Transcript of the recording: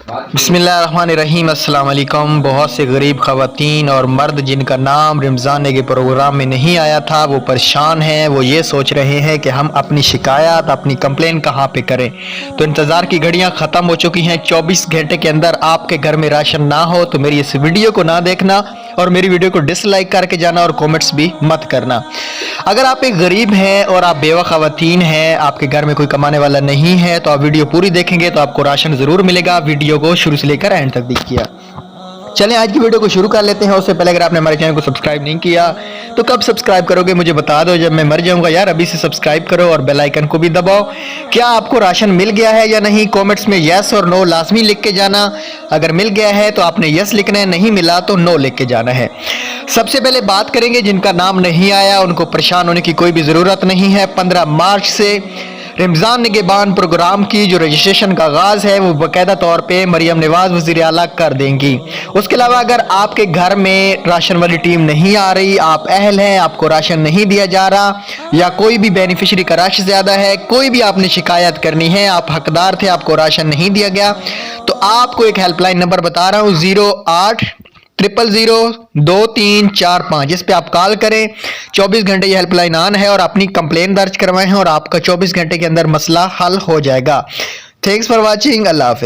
बिस्मिल्लाहिर्रहमानिर्रहीम। अस्सलाम वालेकुम। बहुत से गरीब ख़वातीन और मर्द जिनका नाम रमज़ान के प्रोग्राम में नहीं आया था वो परेशान हैं। वो ये सोच रहे हैं कि हम अपनी शिकायत अपनी कंप्लेन कहाँ पे करें। तो इंतज़ार की घड़ियाँ ख़त्म हो चुकी हैं। 24 घंटे के अंदर आपके घर में राशन ना हो तो मेरी इस वीडियो को ना देखना और मेरी वीडियो को डिसलाइक करके जाना और कमेंट्स भी मत करना। अगर आप एक गरीब हैं और आप बेवा ख़वातीन हैं, आपके घर में कोई कमाने वाला नहीं है, तो आप वीडियो पूरी देखेंगे तो आपको राशन ज़रूर मिलेगा। वीडियो को शुरू से लेकर एंड तक देखिए। चलें आज की वीडियो को शुरू कर लेते हैं। उससे पहले अगर आपने हमारे चैनल को सब्सक्राइब नहीं किया तो कब सब्सक्राइब करोगे मुझे बता दो, जब मैं मर जाऊंगा यार। अभी से सब्सक्राइब करो और बेल आइकन को भी दबाओ। क्या आपको राशन मिल गया है या नहीं, कमेंट्स में यस और नो लाजमी लिख के जाना। अगर मिल गया है तो आपने यस लिखना है, नहीं मिला तो नो लिख के जाना है। सबसे पहले बात करेंगे जिनका नाम नहीं आया, उनको परेशान होने की कोई भी ज़रूरत नहीं है। 15 मार्च से रमज़ान निगहबान प्रोग्राम की जो रजिस्ट्रेशन का आगाज़ है वो बाकायदा तौर पे मरियम नवाज़ वज़ीर आला कर देंगी। उसके अलावा अगर आपके घर में राशन वाली टीम नहीं आ रही, आप अहल हैं, आपको राशन नहीं दिया जा रहा या कोई भी बेनिफिशरी का रश ज़्यादा है, कोई भी आपने शिकायत करनी है, आप हकदार थे, आपको राशन नहीं दिया गया, तो आपको एक हेल्पलाइन नंबर बता रहा हूँ 0800-02345। इस पे आप कॉल करें। 24 घंटे ये हेल्पलाइन ऑन है और अपनी कंप्लेन दर्ज करवाएं और आपका 24 घंटे के अंदर मसला हल हो जाएगा। Thanks for watching. अल्लाह हाफिज़।